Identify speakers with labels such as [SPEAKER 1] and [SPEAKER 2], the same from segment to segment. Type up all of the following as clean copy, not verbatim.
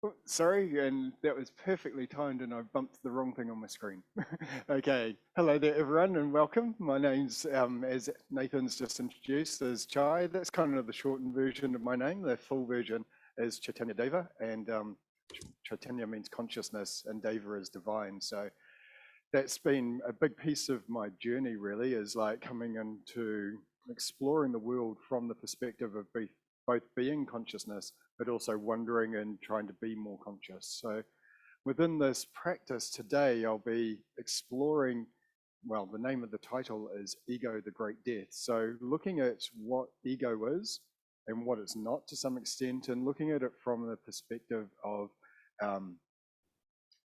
[SPEAKER 1] Oh, sorry, and that was perfectly timed, and I bumped the wrong thing on my screen. Okay, hello there, everyone, and welcome. My name's, as Nathan's just introduced, is Chai. That's kind of the shortened version of my name. The full version is Chaitanya Deva, and Chaitanya means consciousness, and Deva is divine. So that's been a big piece of my journey, really, is like coming into exploring the world from the perspective of both being consciousness, but also wondering and trying to be more conscious. So within this practice today, I'll be exploring, well, the name of the title is Ego, the Great Death. So looking at what ego is and what it's not to some extent, and looking at it from the perspective of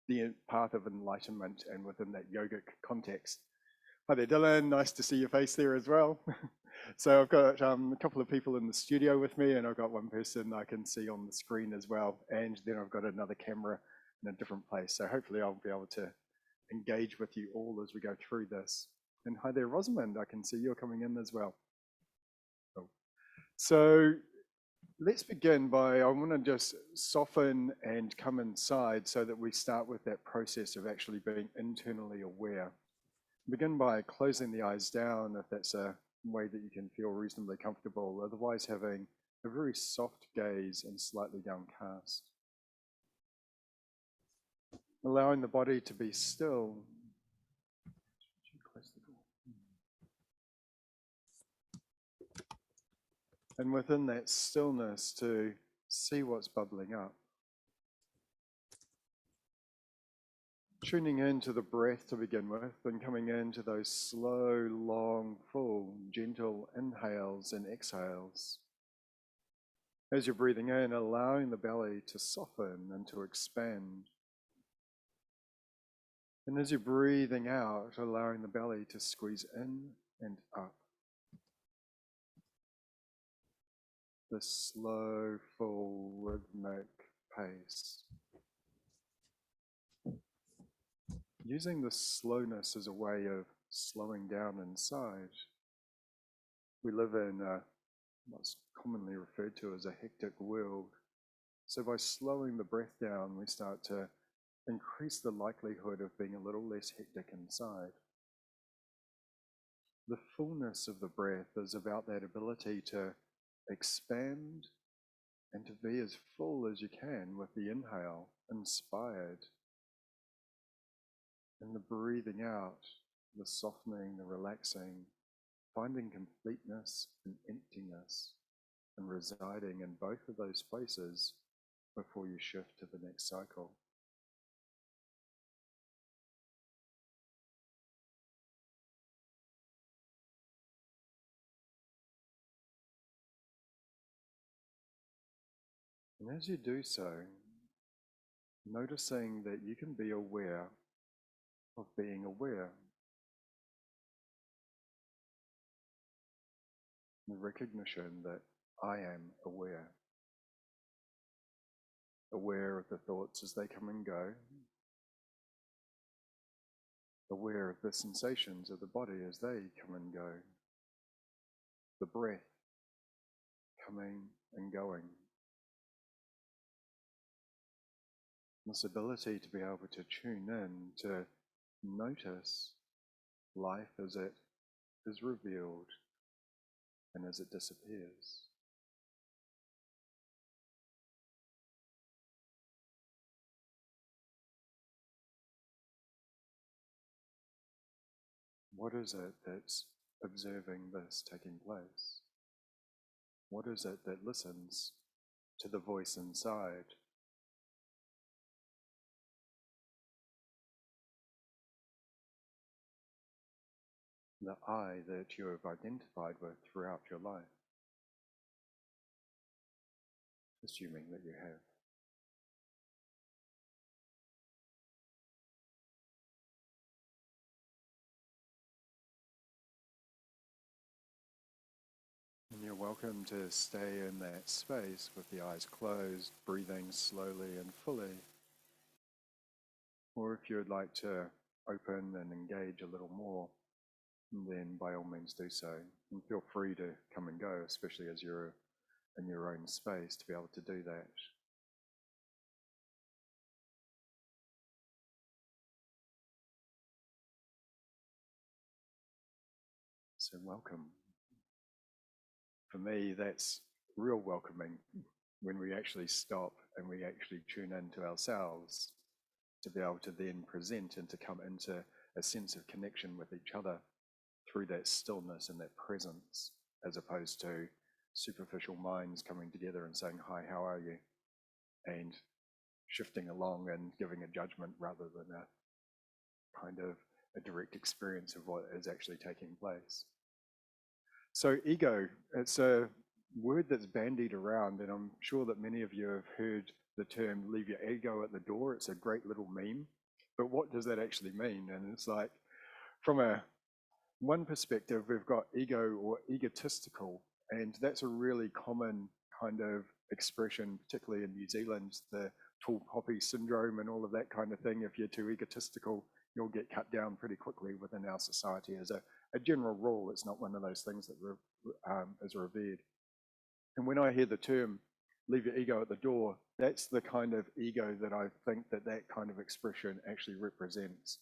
[SPEAKER 1] the path of enlightenment and within that yogic context. Hi there, Dylan. Nice to see your face there as well. So I've got a couple of people in the studio with me, and I've got one person I can see on the screen as well. And then I've got another camera in a different place. So hopefully I'll be able to engage with you all as we go through this. And hi there, Rosamond. I can see you're coming in as well. Cool. So let's begin by, I want to just soften and come inside so that we start with that process of actually being internally aware. Begin by closing the eyes down if that's a way that you can feel reasonably comfortable, otherwise having a very soft gaze and slightly downcast. Allowing the body to be still. And within that stillness to see what's bubbling up. Tuning into the breath to begin with and coming into those slow, long, full, gentle inhales and exhales. As you're breathing in, allowing the belly to soften and to expand. And as you're breathing out, allowing the belly to squeeze in and up. This slow, full, rhythmic pace. Using the slowness as a way of slowing down inside. We live in what's commonly referred to as a hectic world. So by slowing the breath down, we start to increase the likelihood of being a little less hectic inside. The fullness of the breath is about that ability to expand and to be as full as you can with the inhale, inspired. And the breathing out, the softening, the relaxing, finding completeness and emptiness and residing in both of those places before you shift to the next cycle. And as you do so, noticing that you can be aware of being aware. The recognition that I am aware. Aware of the thoughts as they come and go. Aware of the sensations of the body as they come and go. The breath coming and going. This ability to be able to tune in, to notice life as it is revealed and as it disappears. What is it that's observing this taking place? What is it that listens to the voice inside? The I that you have identified with throughout your life, assuming that you have. And you're welcome to stay in that space with the eyes closed, breathing slowly and fully. Or if you'd like to open and engage a little more, then by all means do so. And feel free to come and go, especially as you're in your own space, to be able to do that. So welcome. For me, that's real welcoming when we actually stop and we actually tune into ourselves to be able to then present and to come into a sense of connection with each other through that stillness and that presence, as opposed to superficial minds coming together and saying, hi, how are you? And shifting along and giving a judgment rather than a kind of a direct experience of what is actually taking place. So ego, it's a word that's bandied around, and I'm sure that many of you have heard the term leave your ego at the door. It's a great little meme, but what does that actually mean? And it's like, from one perspective, we've got ego or egotistical, and that's a really common kind of expression, particularly in New Zealand, the tall poppy syndrome and all of that kind of thing. If you're too egotistical, you'll get cut down pretty quickly within our society. As a general rule, it's not one of those things that is revered. And when I hear the term leave your ego at the door, that's the kind of ego that I think that that kind of expression actually represents.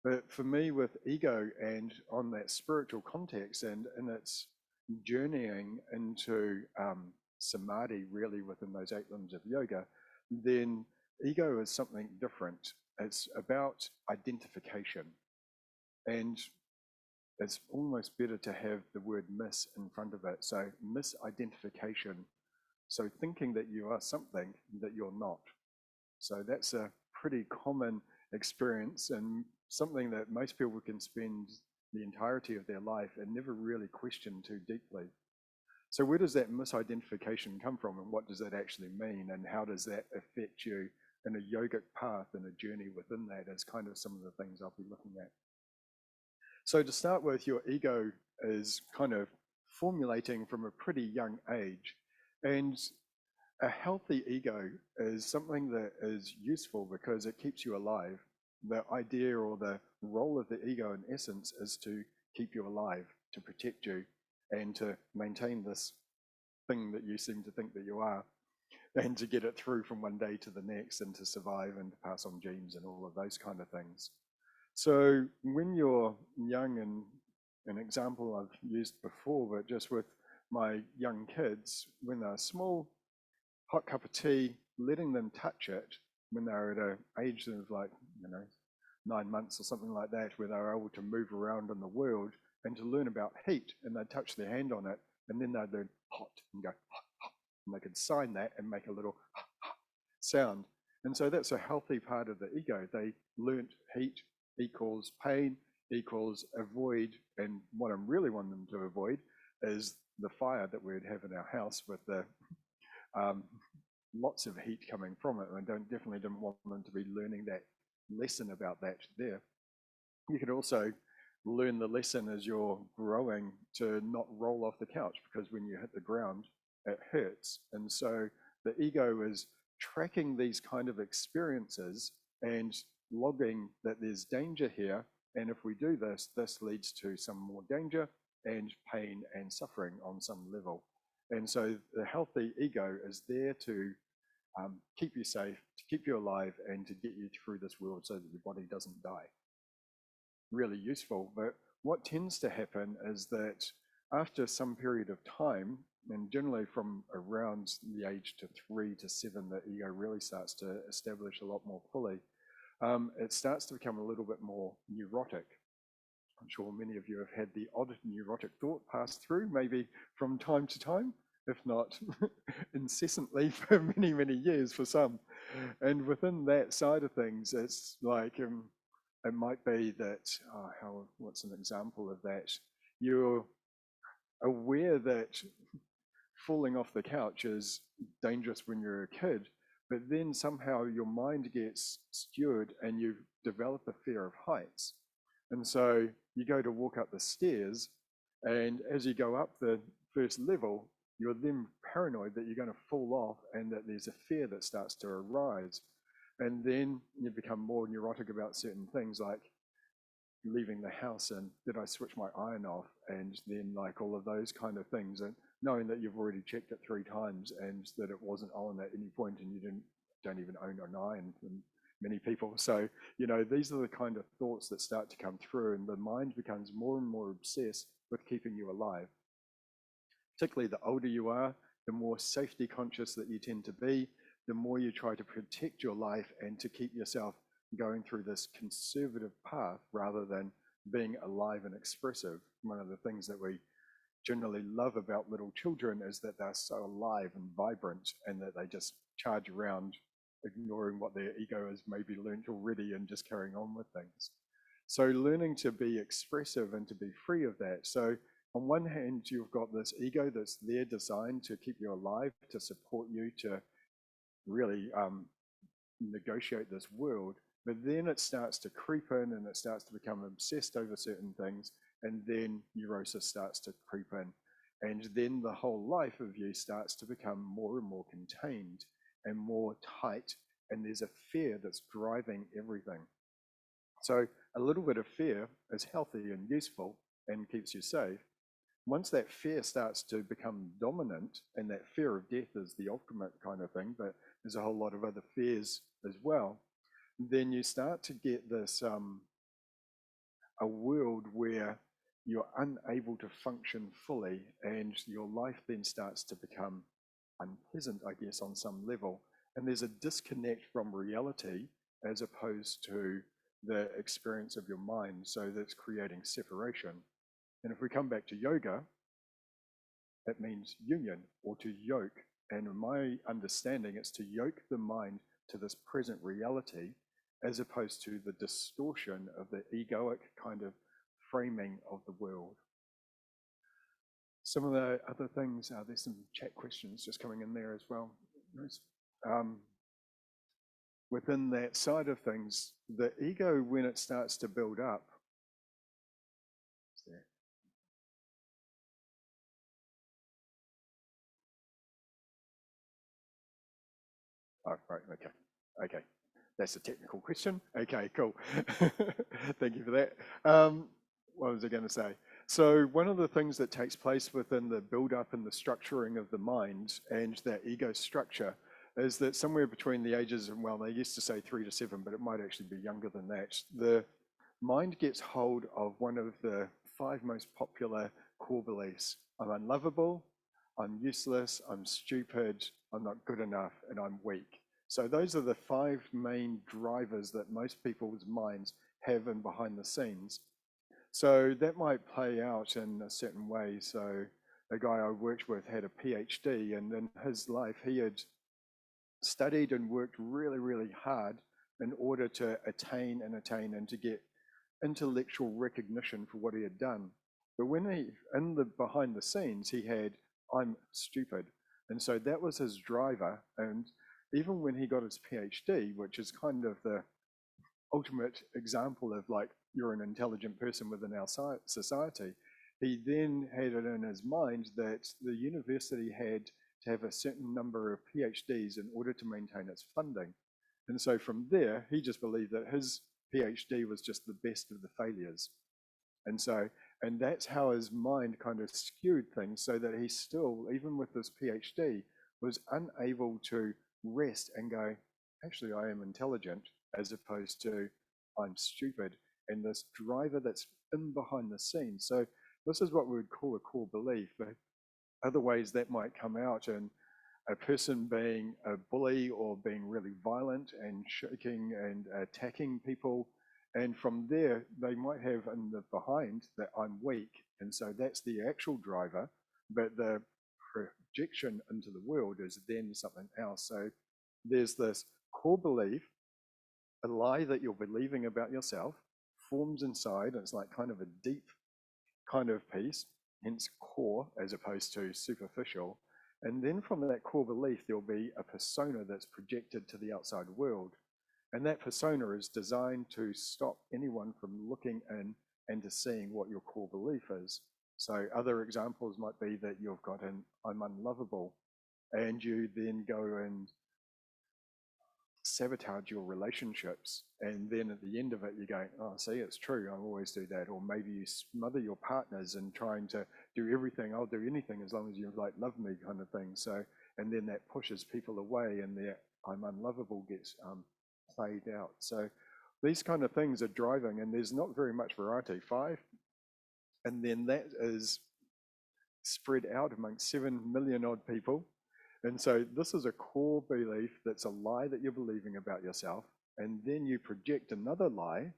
[SPEAKER 1] But for me, with ego and on that spiritual context and in its journeying into samadhi, really within those 8 limbs of yoga, then ego is something different. It's about identification. And it's almost better to have the word miss in front of it. So misidentification. So thinking that you are something that you're not. So that's a pretty common experience and something that most people can spend the entirety of their life and never really question too deeply. So where does that misidentification come from, and what does that actually mean, and how does that affect you in a yogic path and a journey within that is kind of some of the things I'll be looking at. So to start with, your ego is kind of formulating from a pretty young age, and a healthy ego is something that is useful because it keeps you alive. The idea or the role of the ego in essence is to keep you alive, to protect you, and to maintain this thing that you seem to think that you are, and to get it through from one day to the next, and to survive and to pass on genes and all of those kind of things. So when you're young, and an example I've used before, but just with my young kids, when they're small, hot cup of tea, letting them touch it when they're at an age of 9 months or something like that, where they're able to move around in the world and to learn about heat, and they'd touch their hand on it, and then they'd learn hot and go hot, hot, and they could sign that and make a little hot, hot sound. And so that's a healthy part of the ego. They learnt heat equals pain equals avoid, and what I really want them to avoid is the fire that we'd have in our house with the lots of heat coming from it. And I definitely didn't want them to be learning that lesson about that there. You could also learn the lesson as you're growing to not roll off the couch, because when you hit the ground, it hurts. And so the ego is tracking these kind of experiences and logging that there's danger here. And if we do this, this leads to some more danger and pain and suffering on some level. And so the healthy ego is there to keep you safe, to keep you alive, and to get you through this world so that your body doesn't die. Really useful. But what tends to happen is that after some period of time, and generally from around the age to 3 to 7, the ego really starts to establish a lot more fully. It starts to become a little bit more neurotic. I'm sure many of you have had the odd neurotic thought pass through, maybe from time to time, if not incessantly for many, many years for some. And within that side of things, it's like, it might be that, what's an example of that? You're aware that falling off the couch is dangerous when you're a kid, but then somehow your mind gets skewed and you develop a fear of heights. And so you go to walk up the stairs, and as you go up the first level, you're then paranoid that you're going to fall off and that there's a fear that starts to arise. And then you become more neurotic about certain things, like leaving the house and did I switch my iron off, and then like all of those kind of things, and knowing that you've already checked it 3 times and that it wasn't on at any point, and you don't even own an iron, and many people. So, these are the kind of thoughts that start to come through, and the mind becomes more and more obsessed with keeping you alive. Particularly the older you are, the more safety conscious that you tend to be, the more you try to protect your life and to keep yourself going through this conservative path rather than being alive and expressive. One of the things that we generally love about little children is that they're so alive and vibrant and that they just charge around ignoring what their ego has maybe learnt already and just carrying on with things. So learning to be expressive and to be free of that. So on one hand, you've got this ego that's there designed to keep you alive, to support you, to really negotiate this world. But then it starts to creep in and it starts to become obsessed over certain things. And then neurosis starts to creep in. And then the whole life of you starts to become more and more contained and more tight. And there's a fear that's driving everything. So a little bit of fear is healthy and useful and keeps you safe. Once that fear starts to become dominant, and that fear of death is the ultimate kind of thing, but there's a whole lot of other fears as well, then you start to get this a world where you're unable to function fully, and your life then starts to become unpleasant, I guess, on some level. And there's a disconnect from reality as opposed to the experience of your mind. So that's creating separation. And if we come back to yoga, that means union or to yoke. And in my understanding, it's to yoke the mind to this present reality as opposed to the distortion of the egoic kind of framing of the world. Some of the other things, there's some chat questions just coming in there as well. Within that side of things, the ego, when it starts to build up, oh, right, okay. That's a technical question. Okay, cool. Thank you for that. What was I going to say? So one of the things that takes place within the build-up and the structuring of the mind and that ego structure is that somewhere between the ages, and well, they used to say 3 to 7, but it might actually be younger than that, the mind gets hold of one of the 5 most popular core beliefs. I'm unlovable, I'm useless, I'm stupid, I'm not good enough, and I'm weak. So those are the 5 main drivers that most people's minds have in behind the scenes. So that might play out in a certain way. So a guy I worked with had a PhD, and in his life he had studied and worked really, really hard in order to attain and to get intellectual recognition for what he had done. But when he, in the behind the scenes, he had, I'm stupid. And so that was his driver. And even when he got his PhD, which is kind of the ultimate example of like, you're an intelligent person within our society, he then had it in his mind that the university had to have a certain number of PhDs in order to maintain its funding. And so from there, he just believed that his PhD was just the best of the failures. And that's how his mind kind of skewed things so that he still, even with this PhD, was unable to rest and go, actually, I am intelligent, as opposed to I'm stupid. And this driver that's in behind the scenes. So this is what we would call a core belief. But other ways that might come out in a person being a bully or being really violent and shaking and attacking people. And from there, they might have in the behind that I'm weak. And so that's the actual driver, but the projection into the world is then something else. So there's this core belief, a lie that you're believing about yourself, forms inside, and it's like kind of a deep kind of piece, hence core as opposed to superficial. And then from that core belief, there'll be a persona that's projected to the outside world. And that persona is designed to stop anyone from looking in and to seeing what your core belief is. So other examples might be that you've got an I'm unlovable, and you then go and sabotage your relationships, and then at the end of it you go, oh, see, it's true, I always do that. Or maybe you smother your partners and trying to do everything, I'll do anything as long as you like love me kind of thing. So, and then that pushes people away, and their I'm unlovable gets played out. So these kind of things are driving, and there's not very much variety. 5 And then that is spread out amongst 7 million odd people. And so this is a core belief that's a lie that you're believing about yourself. And then you project another lie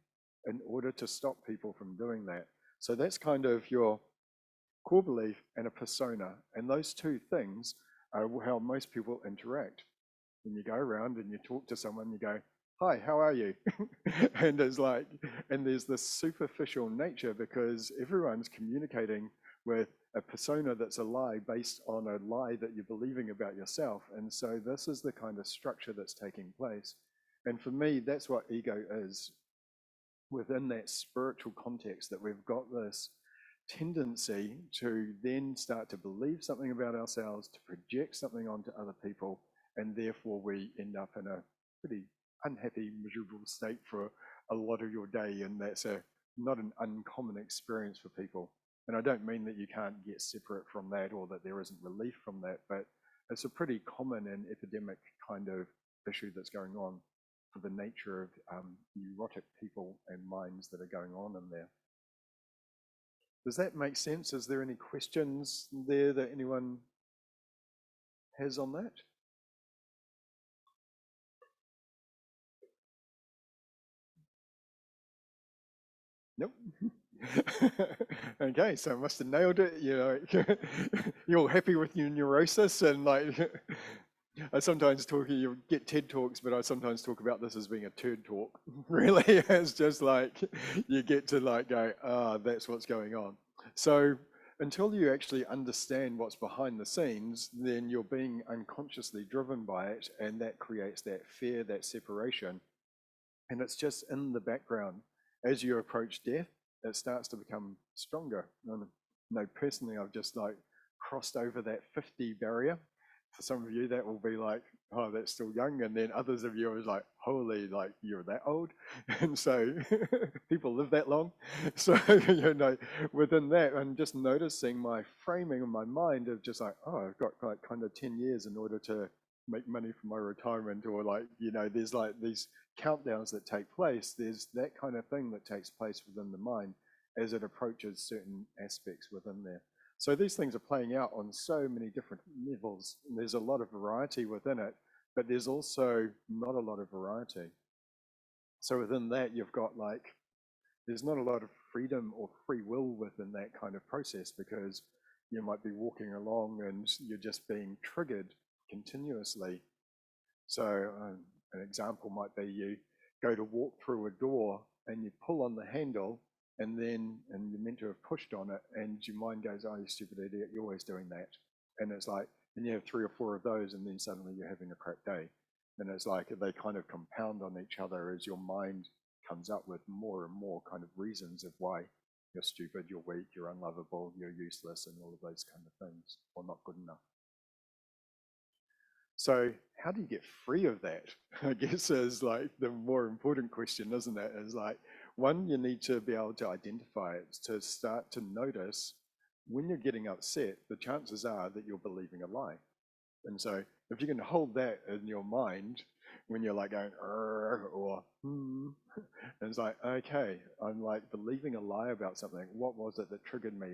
[SPEAKER 1] in order to stop people from doing that. So that's kind of your core belief and a persona. And those two things are how most people interact. When you go around and you talk to someone, you go, "Hi, how are you?" And it's like, and there's this superficial nature because everyone's communicating with a persona that's a lie based on a lie that you're believing about yourself. And so this is the kind of structure that's taking place. And for me, that's what ego is within that spiritual context, that we've got this tendency to then start to believe something about ourselves, to project something onto other people, and therefore we end up in a pretty unhappy, miserable state for a lot of your day, and that's not an uncommon experience for people. And I don't mean that you can't get separate from that or that there isn't relief from that, but it's a pretty common and epidemic kind of issue that's going on for the nature of neurotic people and minds that are going on in there. Does that make sense? Is there any questions there that anyone has on that? Nope. Okay, so I must have nailed it. You know, you're all happy with your neurosis, and like, I sometimes talk. You get TED talks, but I sometimes talk about this as being a turd talk. Really, it's just like you get to like go, ah, that's what's going on. So until you actually understand what's behind the scenes, then you're being unconsciously driven by it, and that creates that fear, that separation, and it's just in the background. As you approach death, it starts to become stronger. And, no, personally, I've just like crossed over that 50 barrier. For some of you, that will be like, oh, that's still young. And then others of you is like, holy, like you're that old. And so people live that long. So, you know, within that, I'm just noticing my framing of my mind of just like, oh, I've got like kind of 10 years in order to make money for my retirement, or like, you know, there's like these countdowns that take place. There's that kind of thing that takes place within the mind as it approaches certain aspects within there. So these things are playing out on so many different levels. There's a lot of variety within it, but there's also not a lot of variety. So within that, you've got like, there's not a lot of freedom or free will within that kind of process, because you might be walking along and you're just being triggered continuously. So an example might be you go to walk through a door and you pull on the handle, and you're meant to have pushed on it, and your mind goes, oh, you stupid idiot, you're always doing that. And it's like, and you have 3 or 4 of those, and then suddenly you're having a crap day. And it's like they kind of compound on each other as your mind comes up with more and more kind of reasons of why you're stupid, you're weak, you're unlovable, you're useless, and all of those kind of things, or not good enough. So how do you get free of that? I guess is like the more important question, isn't it? Is like, one, you need to be able to identify it, to start to notice when you're getting upset, the chances are that you're believing a lie. And so if you can hold that in your mind when you're like going, or and it's like, okay, I'm like believing a lie about something. What was it that triggered me?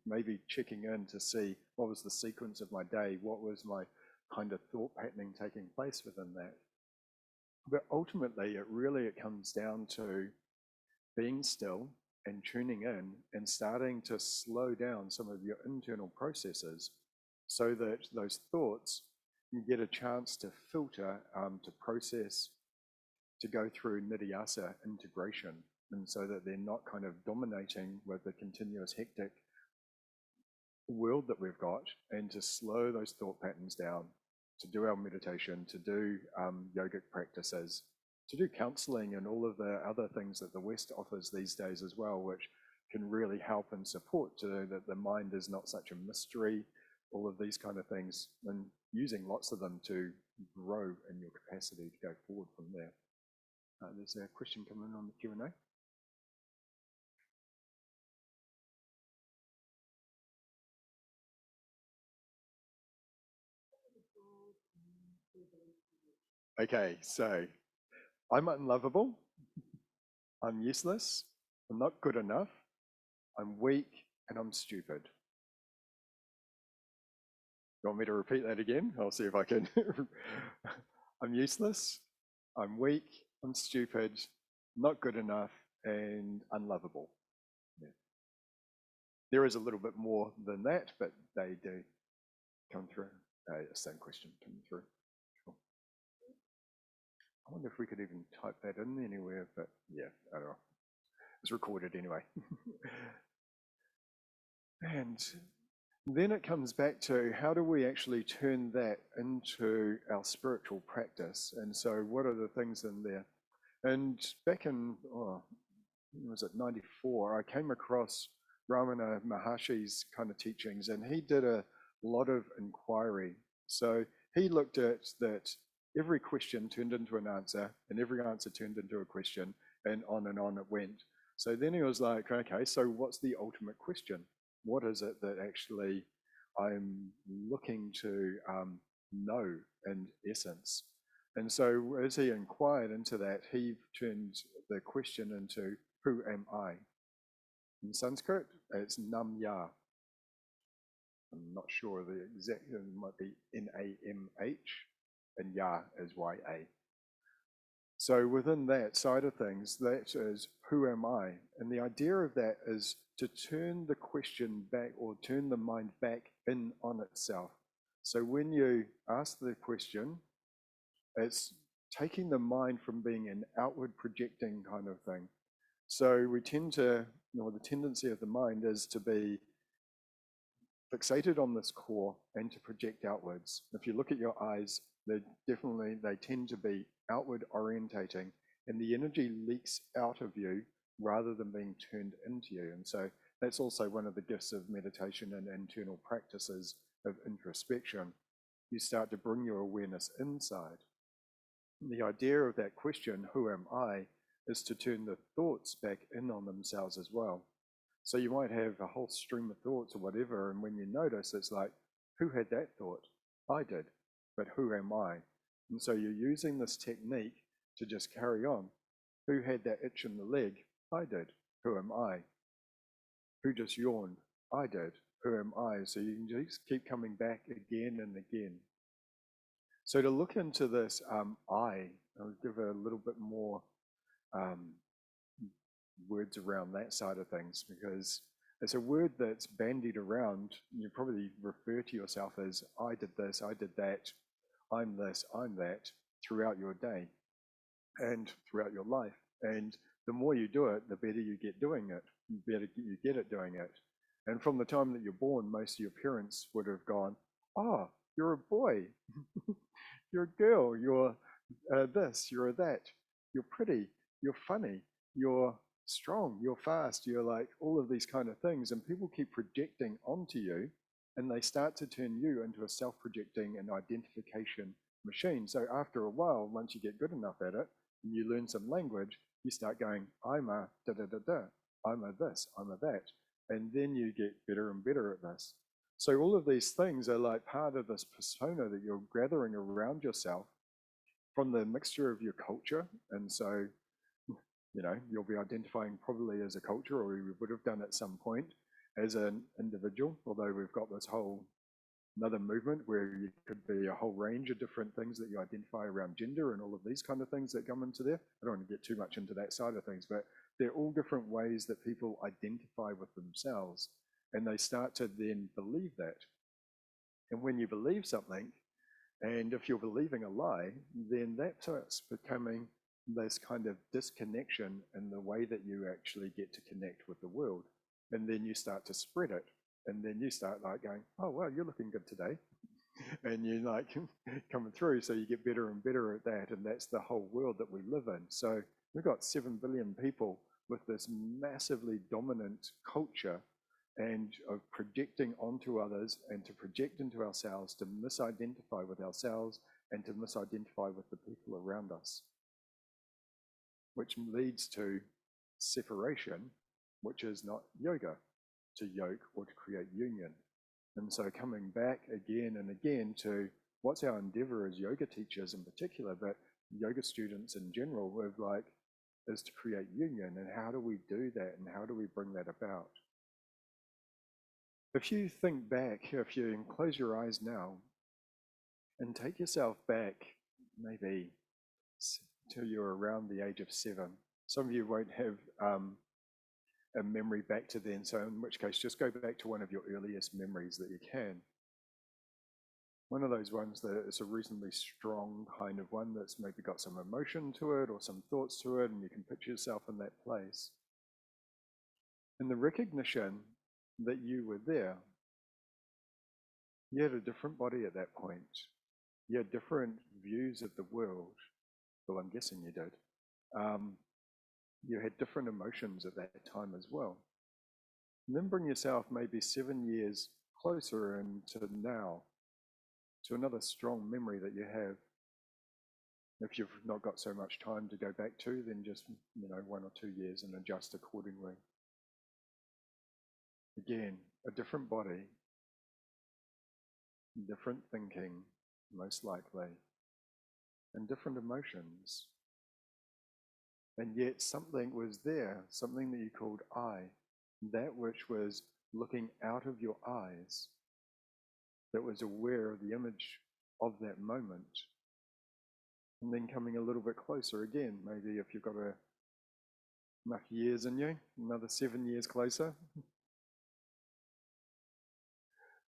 [SPEAKER 1] Maybe checking in to see what was the sequence of my day, what was my kind of thought patterning taking place within that. But ultimately, it comes down to being still and tuning in and starting to slow down some of your internal processes, so that those thoughts, you get a chance to filter, to process, to go through nidhyasa integration, and so that they're not kind of dominating with the continuous hectic world that we've got, and to slow those thought patterns down, to do our meditation, to do yogic practices, to do counseling and all of the other things that the West offers these days as well, which can really help and support to that the mind is not such a mystery, all of these kind of things, and using lots of them to grow in your capacity to go forward from there. There's a question coming on the Q&A. Okay, so I'm unlovable, I'm useless, I'm not good enough, I'm weak, and I'm stupid. You want me to repeat that again? I'll see if I can. I'm useless, I'm weak, I'm stupid, not good enough, and unlovable. Yeah. There is a little bit more than that, but they do come through. Same question coming through. Cool. I wonder if we could even type that in anywhere, but yeah, I don't know. It's recorded anyway. And then it comes back to how do we actually turn that into our spiritual practice? And so what are the things in there? And back in, was it 94, I came across Ramana Maharshi's kind of teachings, and he did a lot of inquiry. So he looked at that every question turned into an answer, and every answer turned into a question, and on it went. So then he was like, okay, so what's the ultimate question? What is it that actually I'm looking to know in essence? And so as he inquired into that, he turned the question into, who am I? In Sanskrit, it's nam ya. I'm not sure the exact, it might be N-A-M-H, and ya is Y-A. So within that side of things, that is, who am I? And the idea of that is to turn the question back, or turn the mind back in on itself. So when you ask the question, it's taking the mind from being an outward projecting kind of thing. So we tend to, the tendency of the mind is to be fixated on this core and to project outwards. If you look at your eyes, they tend to be outward orientating, and the energy leaks out of you rather than being turned into you. And so that's also one of the gifts of meditation and internal practices of introspection. You start to bring your awareness inside. And the idea of that question, who am I, is to turn the thoughts back in on themselves as well. So you might have a whole stream of thoughts or whatever, and when you notice, it's like, who had that thought? I did, but who am I? And so you're using this technique to just carry on. Who had that itch in the leg? I did. Who am I? Who just yawned? I did. Who am I? So you can just keep coming back again and again. So to look into this I'll give a little bit more words around that side of things, because it's a word that's bandied around. You probably refer to yourself as, I did this, I did that, I'm this, I'm that, throughout your day and throughout your life. And the more you do it, the better you get doing it, the better you get at doing it. And from the time that you're born, most of your parents would have gone, oh, you're a boy, you're a girl, you're this, you're that, you're pretty, you're funny, you're strong, you're fast, you're like all of these kind of things. And people keep projecting onto you, and they start to turn you into a self-projecting and identification machine. So after a while, once you get good enough at it, and you learn some language, you start going, I'm a da-da-da-da, I'm a this, I'm a that. And then you get better and better at this. So all of these things are like part of this persona that you're gathering around yourself from the mixture of your culture. And so, you'll be identifying probably as a culture, or you would have done at some point as an individual, although we've got this whole another movement where you could be a whole range of different things that you identify around gender and all of these kind of things that come into there. I don't want to get too much into that side of things, but they're all different ways that people identify with themselves, and they start to then believe that. And when you believe something, and if you're believing a lie, then that starts becoming this kind of disconnection in the way that you actually get to connect with the world. And then you start to spread it. And then you start like going, oh, wow, you're looking good today. And you're like coming through. So you get better and better at that. And that's the whole world that we live in. So we've got 7 billion people with this massively dominant culture and of projecting onto others and to project into ourselves, to misidentify with ourselves and to misidentify with the people around us, which leads to separation, which is not yoga, to yoke or to create union. And so coming back again and again to what's our endeavor as yoga teachers in particular, but yoga students in general, is to create union. And how do we do that, and how do we bring that about? If you think back, if you close your eyes now and take yourself back maybe till you're around the age of 7. Some of you won't have a memory back to then, so in which case just go back to one of your earliest memories that you can. One of those ones that is a reasonably strong kind of one that's maybe got some emotion to it or some thoughts to it, and you can picture yourself in that place. And the recognition that you were there, you had a different body at that point. You had different views of the world. Well, I'm guessing you did. You had different emotions at that time as well. And then bring yourself maybe 7 years closer into now, to another strong memory that you have. If you've not got so much time to go back to, then just 1 or 2 years and adjust accordingly. Again, a different body, different thinking, most likely, and different emotions. And yet something was there, something that you called I, that which was looking out of your eyes, that was aware of the image of that moment. And then coming a little bit closer again, maybe if you've got enough years in you, another 7 years closer,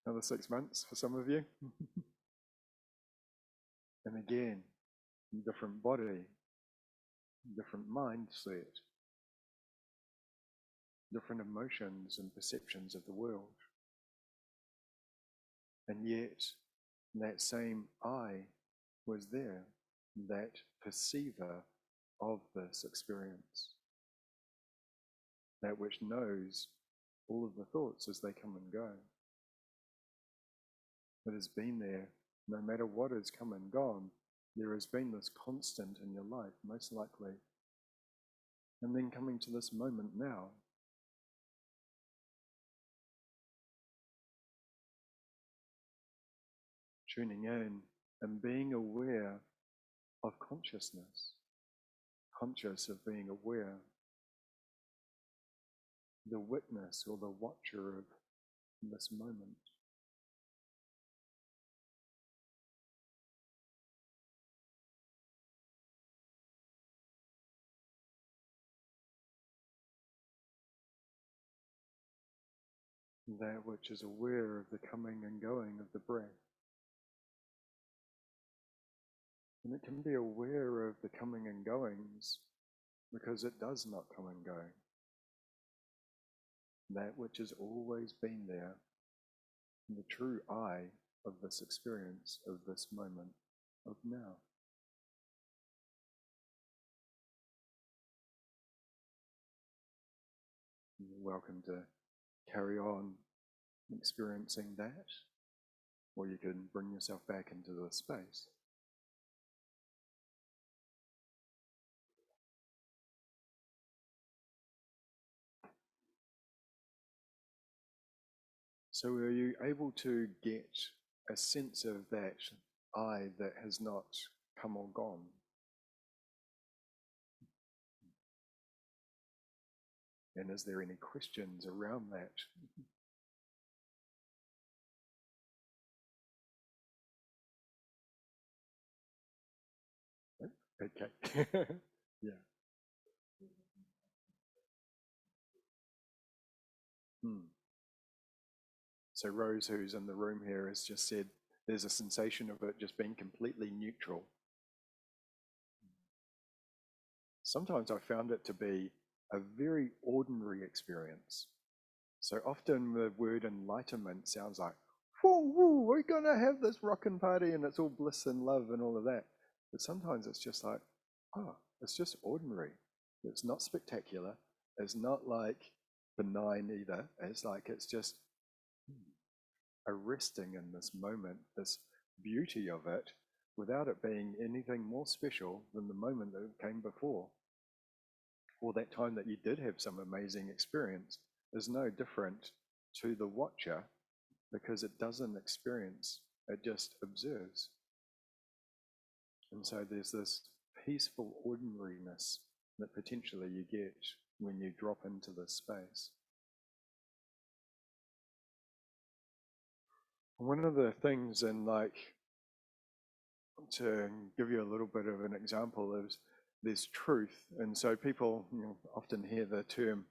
[SPEAKER 1] another 6 months for some of you. And again, different body, different mindset, different emotions and perceptions of the world. And yet, that same I was there, that perceiver of this experience, that which knows all of the thoughts as they come and go, that has been there no matter what has come and gone. There has been this constant in your life, most likely. And then coming to this moment now, tuning in and being aware of consciousness, conscious of being aware, the witness or the watcher of this moment. That which is aware of the coming and going of the breath. And it can be aware of the coming and goings because it does not come and go. That which has always been there, the true I of this experience, of this moment, of now. You're welcome to carry on experiencing that, or you can bring yourself back into the space. So are you able to get a sense of that I that has not come or gone? And is there any questions around that? Okay. Yeah. Hmm. So Rose, who's in the room here, has just said there's a sensation of it just being completely neutral. Sometimes I found it to be a very ordinary experience. So often the word enlightenment sounds like, whoo, woo, we're going to have this rockin' party and it's all bliss and love and all of that. But sometimes it's just like, oh, it's just ordinary. It's not spectacular. It's not like benign either. It's just a resting in this moment, this beauty of it, without it being anything more special than the moment that came before. Or that time that you did have some amazing experience is no different to the watcher because it doesn't experience, it just observes. And so there's this peaceful ordinariness that potentially you get when you drop into this space. One of the things, and like to give you a little bit of an example, is there's truth. And so people often hear the term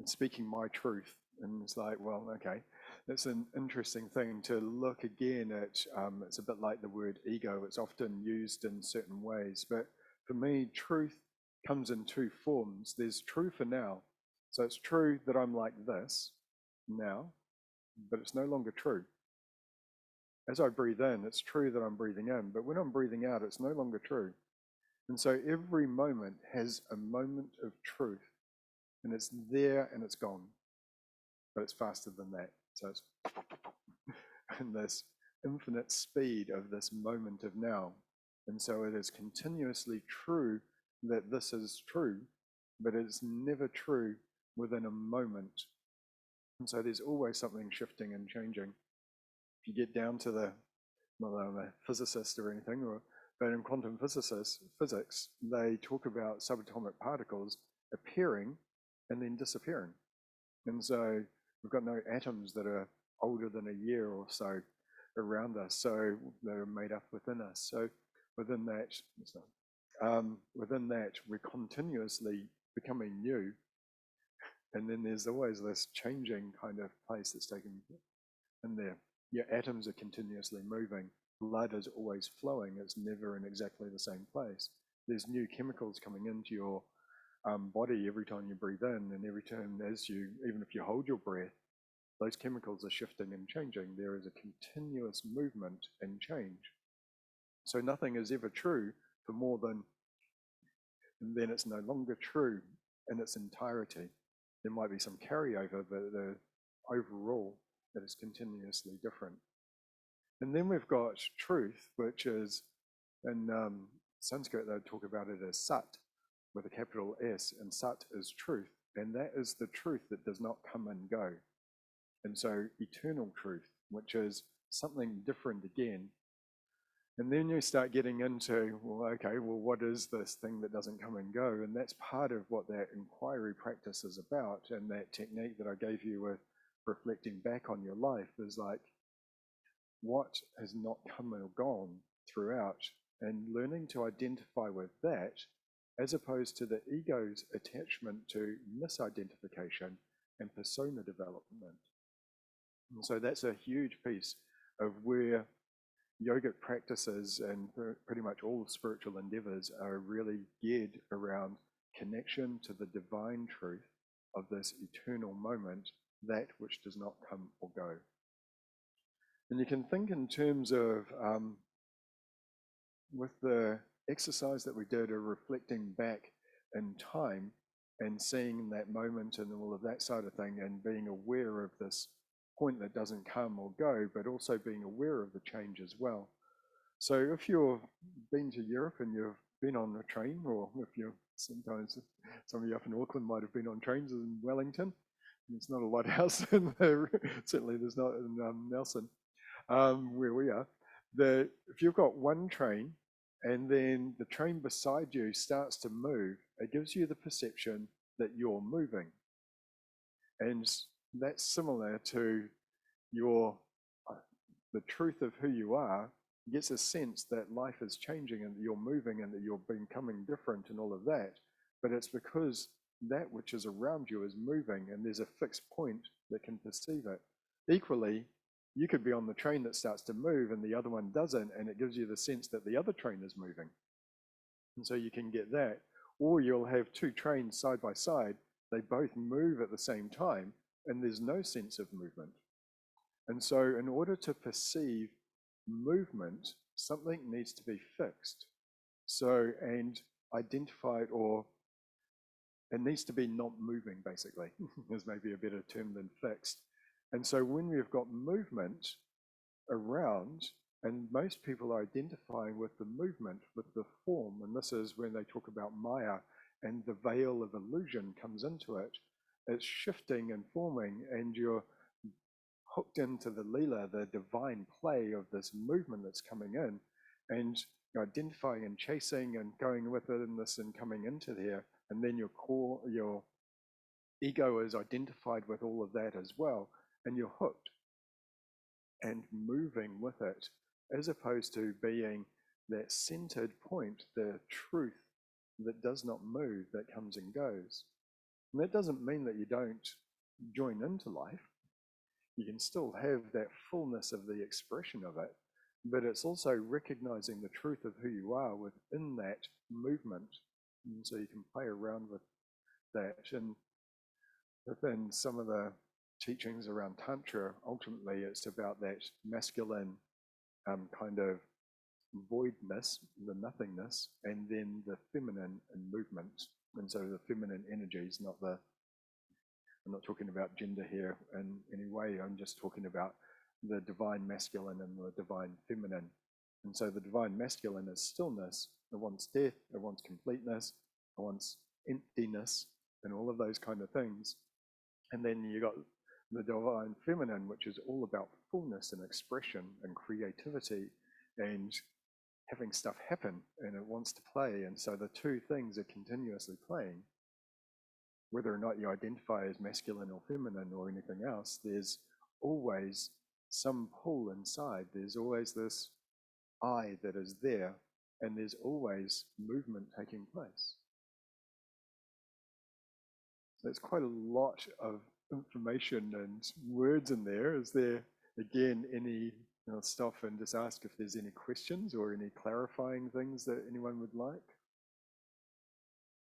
[SPEAKER 1] speaking my truth. And it's like, well, okay, that's an interesting thing to look again at. It's a bit like the word ego. It's often used in certain ways. But for me, truth comes in two forms. There's true for now. So it's true that I'm like this now, but it's no longer true. As I breathe in, it's true that I'm breathing in, but when I'm breathing out, it's no longer true. And so every moment has a moment of truth, and it's there and it's gone, but it's faster than that. So it's in this infinite speed of this moment of now. And so it is continuously true that this is true, but it's never true within a moment. And so there's always something shifting and changing. If you get down to the, not that I'm a physicist or anything, but in quantum physics, they talk about subatomic particles appearing and then disappearing. And so we've got no atoms that are older than a year or so around us, so they're made up within us. So within that, we're continuously becoming new, and then there's always this changing kind of place that's taking in there. Your atoms are continuously moving. Blood is always flowing. It's never in exactly the same place. There's new chemicals coming into your body every time you breathe in, and every time even if you hold your breath, those chemicals are shifting and changing. There is a continuous movement and change. So nothing is ever true for more than, and then it's no longer true in its entirety. There might be some carryover, but the overall, it is continuously different. And then we've got truth, which is, in Sanskrit, they talk about it as sat, with a capital S, and sat is truth. And that is the truth that does not come and go. And so eternal truth, which is something different again. And then you start getting into, well, okay, well, what is this thing that doesn't come and go? And that's part of what that inquiry practice is about. And that technique that I gave you with reflecting back on your life is like, what has not come or gone throughout, and learning to identify with that as opposed to the ego's attachment to misidentification and persona development. And so that's a huge piece of where yogic practices and pretty much all spiritual endeavors are really geared around connection to the divine truth of this eternal moment, that which does not come or go. And you can think in terms of, with the exercise that we did of reflecting back in time and seeing that moment and all of that sort of thing, and being aware of this point that doesn't come or go, but also being aware of the change as well. So if you've been to Europe and you've been on a train, or if you're sometimes, some of you up in Auckland might have been on trains in Wellington, there's not a lot else in there, certainly there's not in Nelson, where we are. If you've got one train and then the train beside you starts to move, it gives you the perception that you're moving. And that's similar to the truth of who you are. Gets a sense that life is changing and that you're moving and that you're becoming different and all of that. But it's because that which is around you is moving, and there's a fixed point that can perceive it. Equally, you could be on the train that starts to move and the other one doesn't, and it gives you the sense that the other train is moving. And so you can get that. Or you'll have two trains side by side, they both move at the same time, and there's no sense of movement. And so in order to perceive movement, something needs to be fixed. So, and identified, or it needs to be not moving, basically, is maybe a better term than fixed. And so when we've got movement around, and most people are identifying with the movement, with the form, and this is when they talk about Maya, and the veil of illusion comes into it. It's shifting and forming, and you're hooked into the lila, the divine play of this movement that's coming in, and you're identifying and chasing and going with it in this and coming into there, and then your ego is identified with all of that as well, and you're hooked. and moving with it, as opposed to being that centered point, the truth that does not move, that comes and goes. And that doesn't mean that you don't join into life. You can still have that fullness of the expression of it, but it's also recognizing the truth of who you are within that movement. And so you can play around with that. And within some of the teachings around Tantra, ultimately it's about that masculine kind of voidness, the nothingness, and then the feminine and movement. And so the feminine energy is not the, I'm not talking about gender here in any way, I'm just talking about the divine masculine and the divine feminine. And so the divine masculine is stillness, it wants death, it wants completeness, it wants emptiness, and all of those kind of things. And then you got the divine feminine, which is all about fullness and expression and creativity and having stuff happen, and it wants to play. And so the two things are continuously playing. Whether or not you identify as masculine or feminine or anything else, there's always some pull inside. There's always this I that is there, and there's always movement taking place. So it's quite a lot of information and words in there. Is there, again, any, I'll stop and just ask if there's any questions or any clarifying things that anyone would like,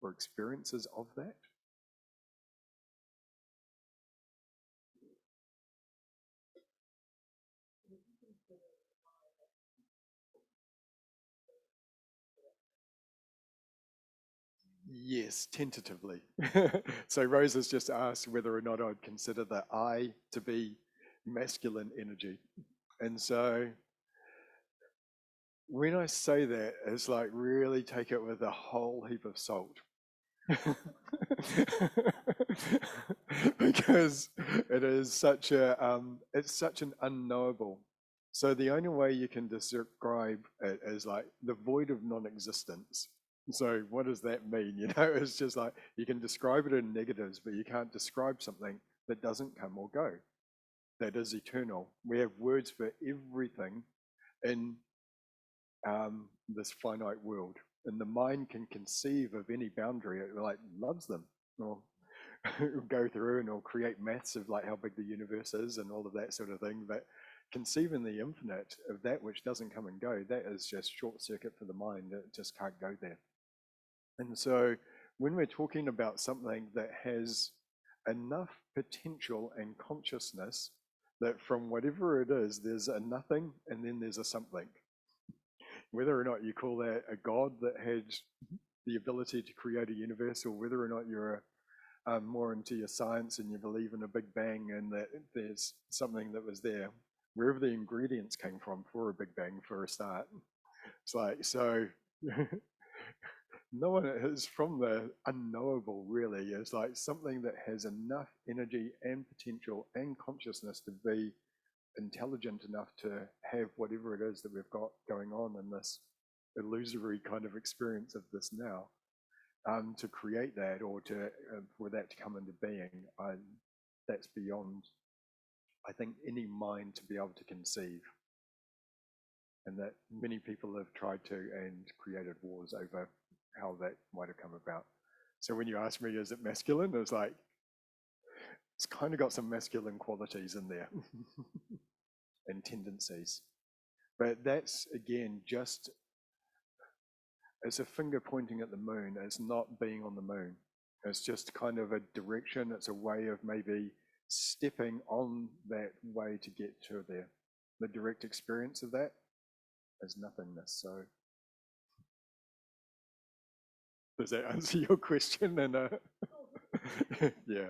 [SPEAKER 1] or experiences of that? Yes, tentatively. So Rose has just asked whether or not I'd consider the I to be masculine energy. And so when I say that, it's like really take it with a whole heap of salt. Because it is such a it's such an unknowable. So the only way you can describe it is like the void of non-existence. So what does that mean? You know, it's just like you can describe it in negatives, but you can't describe something that doesn't come or go, that is eternal. We have words for everything in this finite world, and the mind can conceive of any boundary. It like loves them, or go through and it'll create maths of like how big the universe is and all of that sort of thing. But conceiving the infinite of that which doesn't come and go, that is just short circuit for the mind. It just can't go there. And so when we're talking about something that has enough potential and consciousness that from whatever it is, there's a nothing and then there's a something. Whether or not you call that a god that had the ability to create a universe, or whether or not you're more into your science and you believe in a big bang and that there's something that was there, wherever the ingredients came from for a big bang for a start. It's like, so no one is from the unknowable, really. It's like something that has enough energy and potential and consciousness to be intelligent enough to have whatever it is that we've got going on in this illusory kind of experience of this now. To create that, or to for that to come into being, that's beyond, I think, any mind to be able to conceive. And that many people have tried to and created wars over how that might have come about. So when you ask me, is it masculine? It's like, it's kind of got some masculine qualities in there and tendencies. But that's, again, just, it's a finger pointing at the moon. It's not being on the moon. It's just kind of a direction. It's a way of maybe stepping on that way to get to there. The direct experience of that is nothingness. So does that answer your question? And yeah.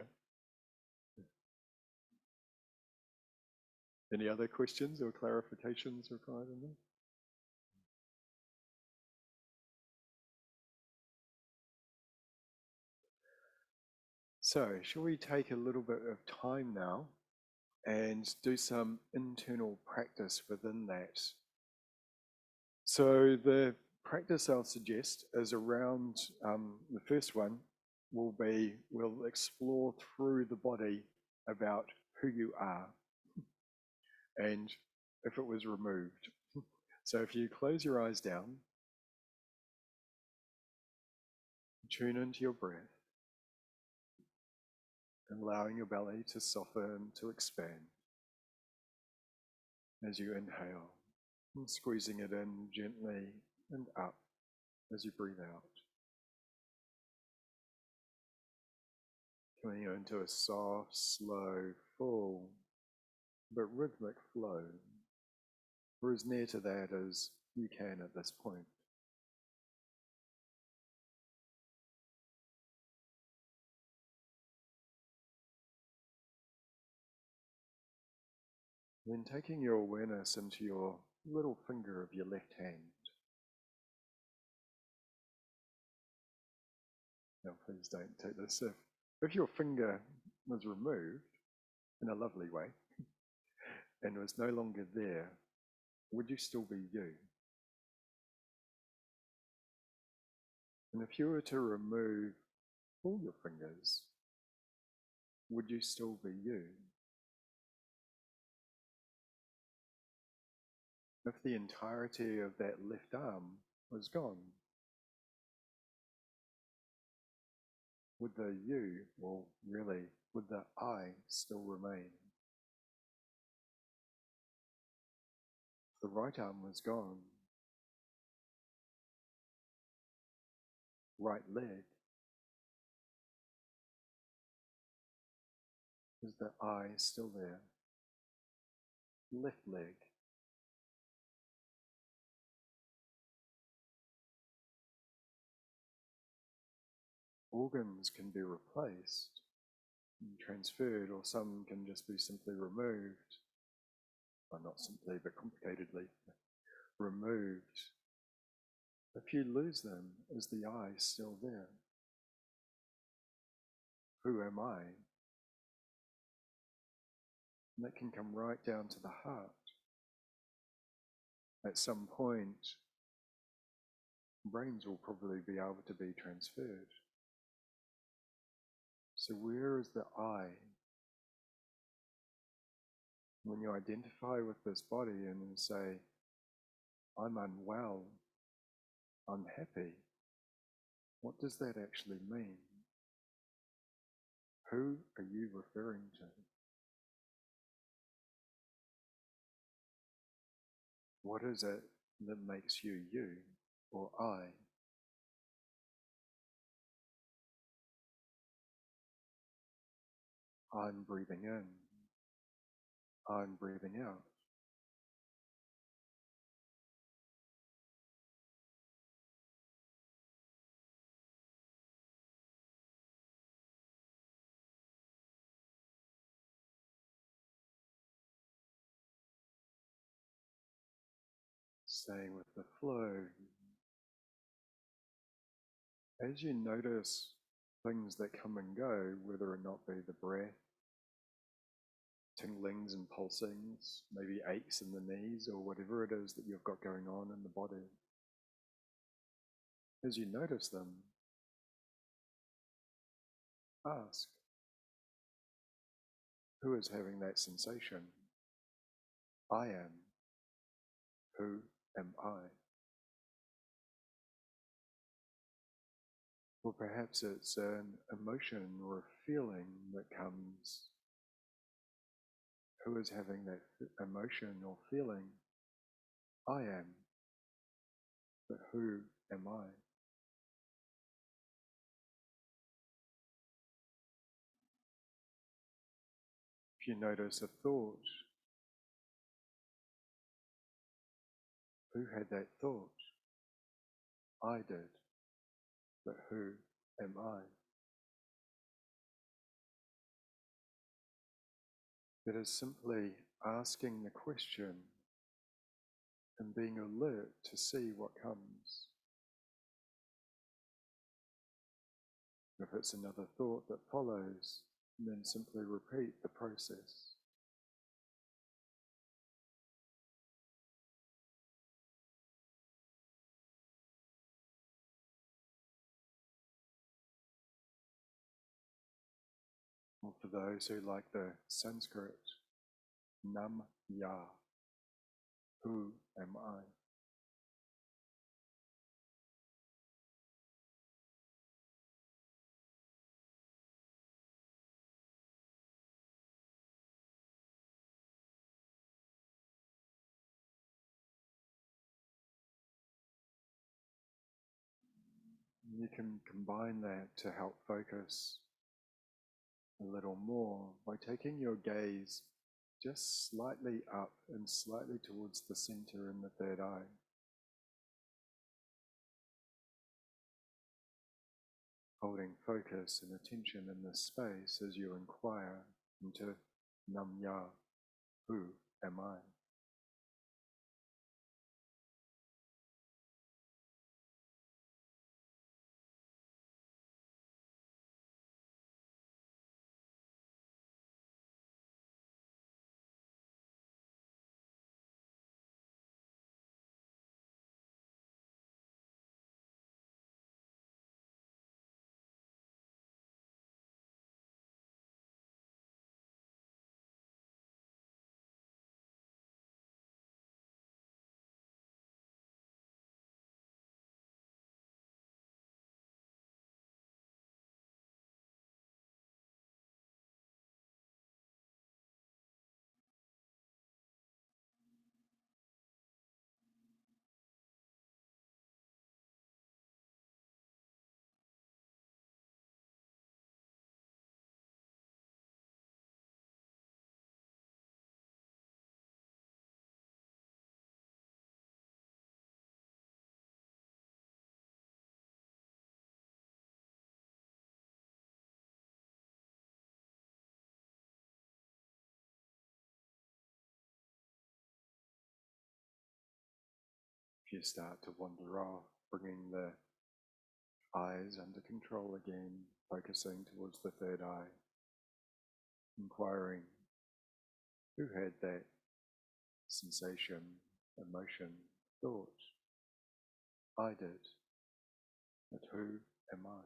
[SPEAKER 1] Any other questions or clarifications required in there? So, shall we take a little bit of time now and do some internal practice within that? So, the practice I'll suggest is around the first one will be we'll explore through the body about who you are. and if it was removed. So if you close your eyes down, tune into your breath, and allowing your belly to soften, to expand as you inhale, and squeezing it in gently and up as you breathe out. Coming into a soft, slow, full, but rhythmic flow, or as near to that as you can at this point. Then taking your awareness into your little finger of your left hand. Now please don't take this. If your finger was removed in a lovely way and was no longer there, would you still be you? And if you were to remove all your fingers, would you still be you? If the entirety of that left arm was gone, would the you, or really, would the I still remain? If the right arm was gone, right leg, is the I still there? Left leg, organs can be replaced and transferred, or some can just be simply removed. Well, not simply, but complicatedly removed. If you lose them, is the I still there? Who am I? And that can come right down to the heart. At some point, brains will probably be able to be transferred. So where is the I? When you identify with this body and you say, I'm unwell, unhappy, what does that actually mean? Who are you referring to? What is it that makes you you, or I? I'm breathing in. I'm breathing out. Staying with the flow. As you notice things that come and go, whether or not be the breath, tinglings and pulsings, maybe aches in the knees or whatever it is that you've got going on in the body. As you notice them, ask, who is having that sensation? I am. Who am I? Or perhaps it's an emotion or a feeling that comes. Who is having that emotion or feeling? I am. But who am I? If you notice a thought, who had that thought? I did. But who am I? It is simply asking the question and being alert to see what comes. If it's another thought that follows, then simply repeat the process. Or for those who like the Sanskrit, Nam Ya. Who am I? You can combine that to help focus a little more by taking your gaze just slightly up and slightly towards the center in the third eye. Holding focus and attention in this space as you inquire into Nam Ya, who am I? If you start to wander off, bringing the eyes under control again, focusing towards the third eye, inquiring who had that sensation, emotion, thought. I did, but who am I?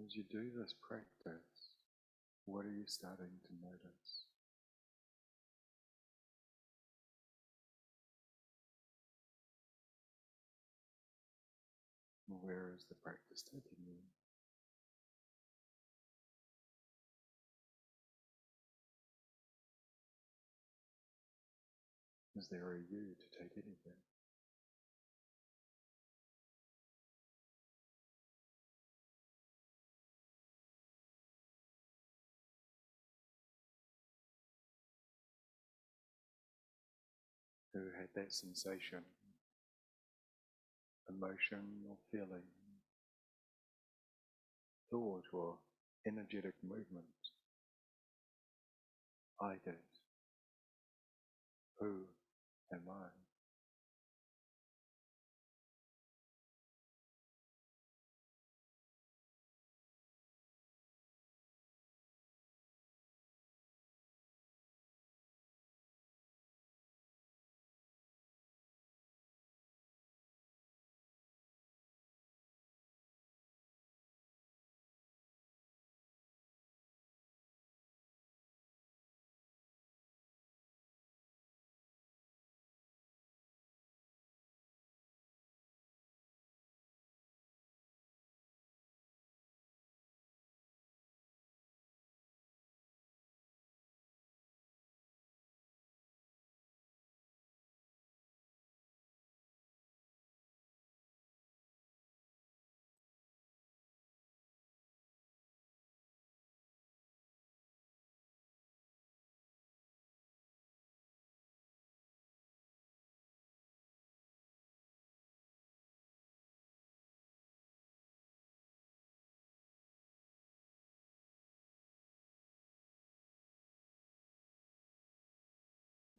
[SPEAKER 1] as you do this practice, what are you starting to notice? Where is the practice taking you? Is there a you to take anything? Who had that sensation, emotion or feeling, thought or energetic movement? I did. Who am I?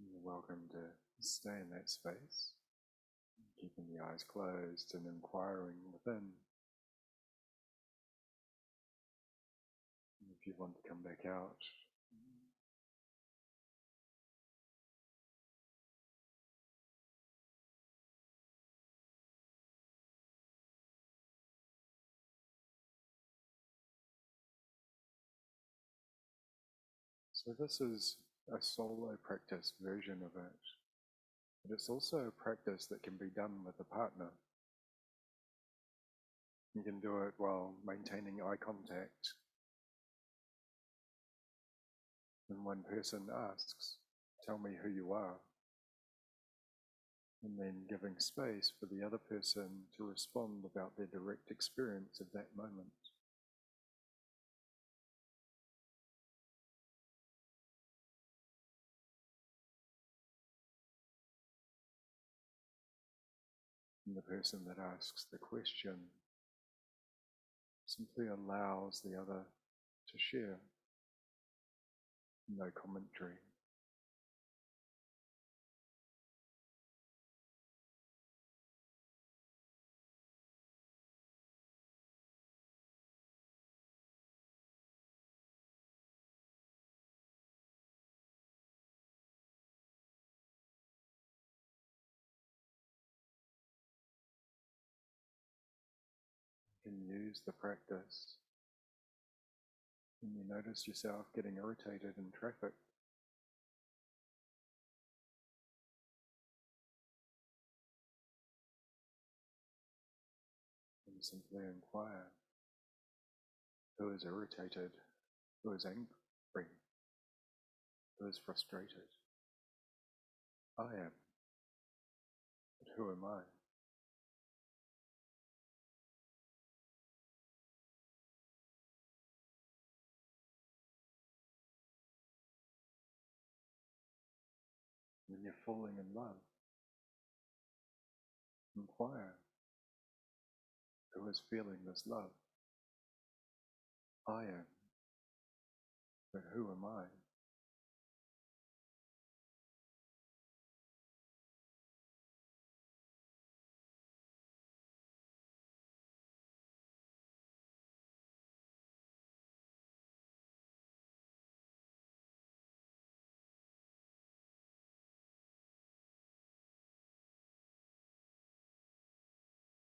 [SPEAKER 1] You're welcome to stay in that space, keeping the eyes closed and inquiring within. If you want to come back out, so this is a solo practice version of it, but it's also a practice that can be done with a partner. You can do it while maintaining eye contact. When one person asks, "Tell me who you are," and then giving space for the other person to respond about their direct experience of that moment. And the person that asks the question simply allows the other to share. No commentary. You can use the practice when you notice yourself getting irritated in traffic. And simply inquire, who is irritated, who is angry, who is frustrated? I am, but who am I? When you're falling in love, inquire, who is feeling this love? I am, but who am I?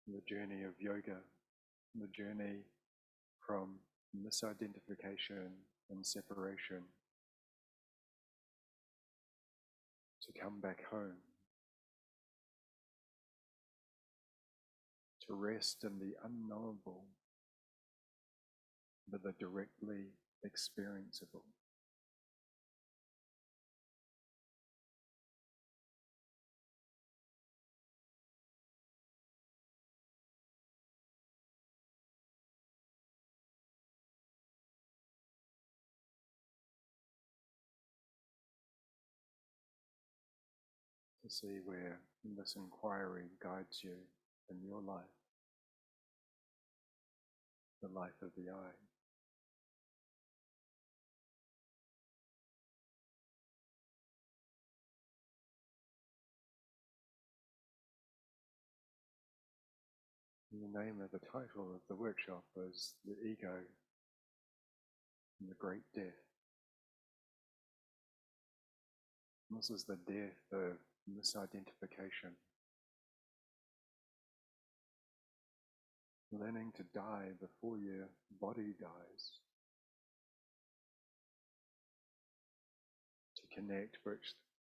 [SPEAKER 1] The journey of yoga, the journey from misidentification and separation to come back home, to rest in the unknowable, but the directly experienceable. To see where this inquiry guides you in your life, the life of the I. The name of the title of the workshop is The Ego and the Great Death. This is the death of misidentification. Learning to die before your body dies. To connect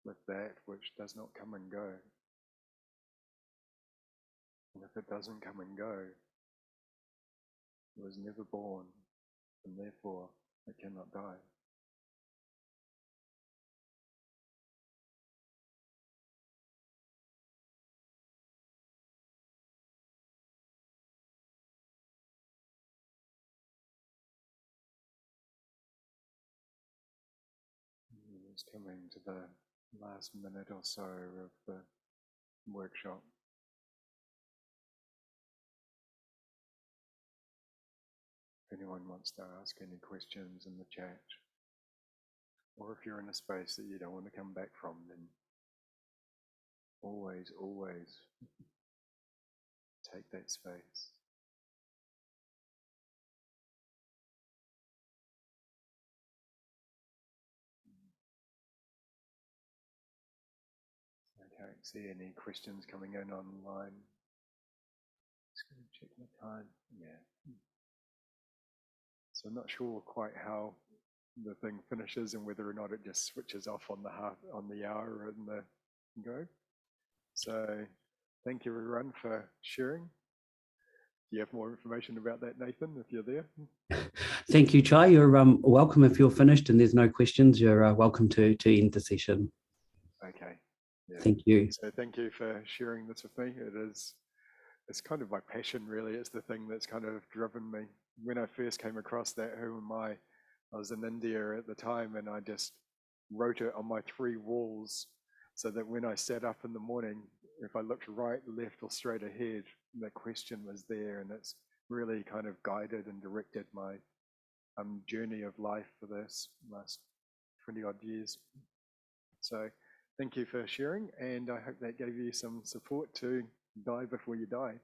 [SPEAKER 1] with that which does not come and go. And if it doesn't come and go, it was never born, and therefore it cannot die. It's coming to the last minute or so of the workshop. If anyone wants to ask any questions in the chat, or if you're in a space that you don't want to come back from, then always take that space. I can't see any questions coming in online. Just going to check my time. Yeah. So I'm not sure quite how the thing finishes and whether or not it just switches off on the hour and the go. So thank you everyone for sharing. Do you have more information about that, Nathan, if you're there?
[SPEAKER 2] Thank you, Chai. You're welcome if you're finished and there's no questions. You're welcome to end the session.
[SPEAKER 1] Okay. Yeah.
[SPEAKER 2] Thank you.
[SPEAKER 1] So thank you for sharing this with me. It's kind of my passion, really. It's the thing that's kind of driven me. When I first came across that, who am I was in India at the time, and I just wrote it on my 3 walls so that when I sat up in the morning, if I looked right, left, or straight ahead, the question was there, and it's really kind of guided and directed my journey of life for this last 20 odd years. So thank you for sharing, and I hope that gave you some support to die before you die.